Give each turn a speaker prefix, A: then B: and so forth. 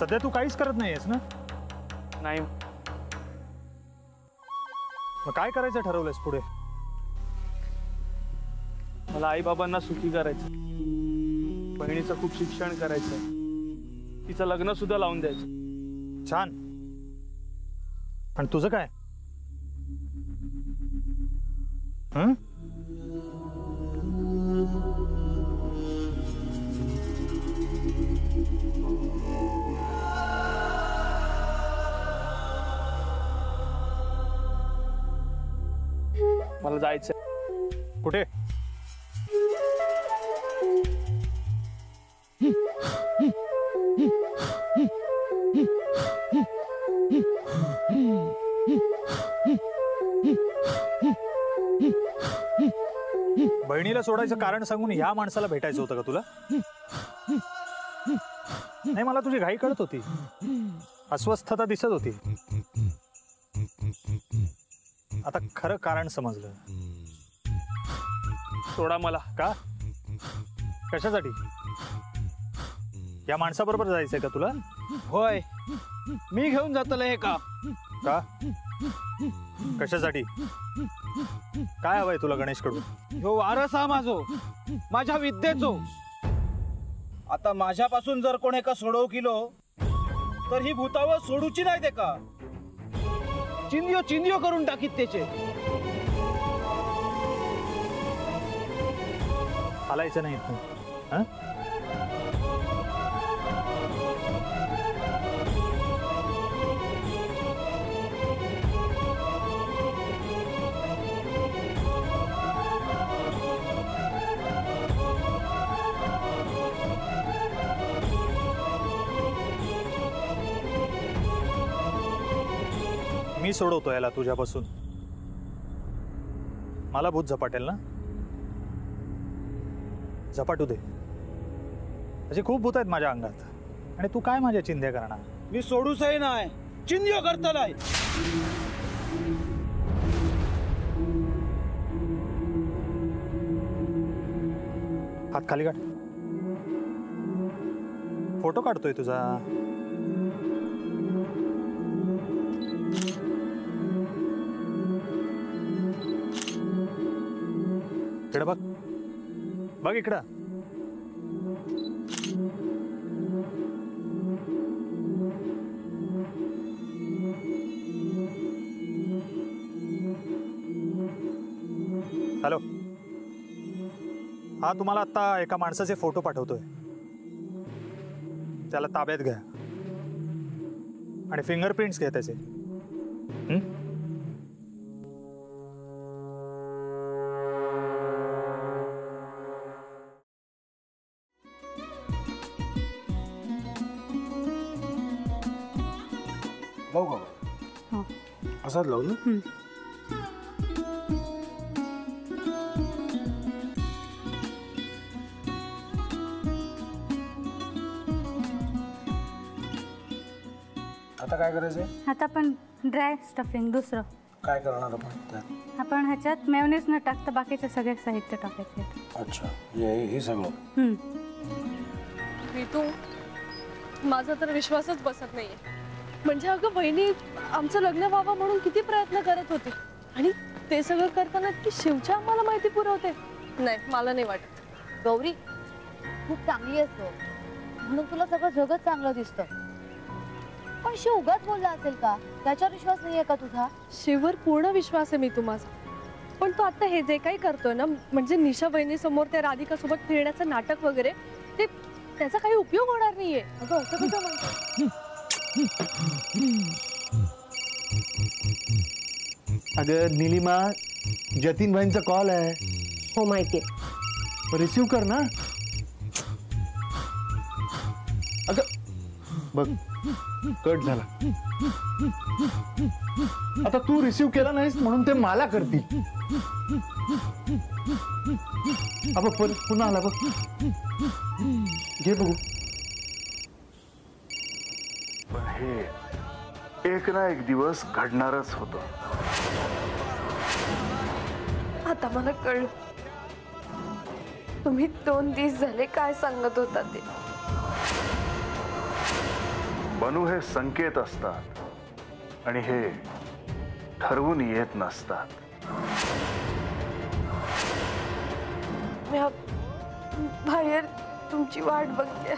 A: सध्या तू काहीच करत नाहीयेस ना?
B: नाही.
A: मग काय करायचं ठरवलंयस पुढे?
B: मला आई बाबांना सुखी करायचं, बहिणीचं खूप शिक्षण करायचं, तिचं लग्न सुद्धा लावून द्यायचं.
A: छान. आणि तुझं काय?
B: मला जायचंय.
A: कुठे? बहिणीला सोडायचं कारण सांगून ह्या माणसाला भेटायचं होतं का तुला? नाही, मला तुझी घाई कळत होती, अस्वस्थता दिसत होती. आता खरं कारण समजलं.
B: सोडा मला.
A: का? कशासाठी? या माणसाबरोबर जायचंय का तुला?
B: होय, मी घेऊन जातलं हे का?
A: का? कशासाठी? काय हवंय तुला गणेशकडून?
B: ह्यो वारस हा माझो, माझ्या विद्येचो. आता माझ्यापासून जर कोण एका सोडव किलो तर ही भूतावळ सोडूची नाही. ते का चिंदियो चिंदियो करून टाकीत त्याचे.
A: हालायचं नाही तू. हं? मी सोडवतो याला तुझ्यापासून. मला भूत झपाटेल ना? झपाटू दे. अशी खूप भूत आहेत माझ्या अंगात, आणि तू काय माझ्या चिंध्या करणार?
B: मी सोडूसही नाही, चिंदियो करतलाय.
A: हात खाली काढ. फोटो काढतोय तुझा. इकडे बघ, बघ इकडं. हॅलो. हा, तुम्हाला आता एका माणसाचे फोटो पाठवतोय. त्याला ताब्यात घ्या आणि फिंगरप्रिंट्स घ्या त्याचे.
C: लावू का? असाच लावू ना. आता काय करायचंय?
D: आता आपण ड्राय स्टफिंग दुसरं
C: काय करणार आपण त्यात?
D: आपण ह्याच्यात मेयोनीज न टाकता बाकीचे सगळे साहित्य टाकायचे.
C: अच्छा, हे सगळं.
E: ऋतू, माझा तर विश्वासच बसत नाहीये. म्हणजे अगं बहिणी आमचं लग्न व्हावं म्हणून किती प्रयत्न करत होती, आणि ते सगळं करताना की शिवच्या आम्हाला माहिती पुरवते. नाही, मला नाही वाटत.
F: गौरी खूप चांगली असतो म्हणून तुला सगळं जगत चांगलं दिसतं, पण शिव उगाच बोलला असेल का? त्याच्यावर विश्वास नाहीये का तुझा?
E: शिववर पूर्ण विश्वास आहे मी माझा, पण तो आता हे जे काही करतोय ना, म्हणजे निशा बहिणी समोर त्या राधिका सोबत फिरण्याचं नाटक वगैरे, ते त्याचा काही उपयोग होणार नाहीये.
F: अगं असं कसं म्हणतो?
G: अगं नीलिमा, जतीन भाईंचा कॉल आहे.
H: हो माहितीये.
G: रिसीव कर ना. अगं बघ, कट झाला. आता तू रिसीव केला नाहीस म्हणून ते मला करतील. अब पुन्हा आला बघ. घे बघू.
I: पण हे एक ना एक दिवस घडणारच होतं.
E: आता मला कळलं तुम्ही 2 दिवस झाले काय सांगत होता ते.
I: बनू हे संकेत असतात आणि हे ठरवून येत नसतात.
E: मी बाहेर तुमची वाट बघते.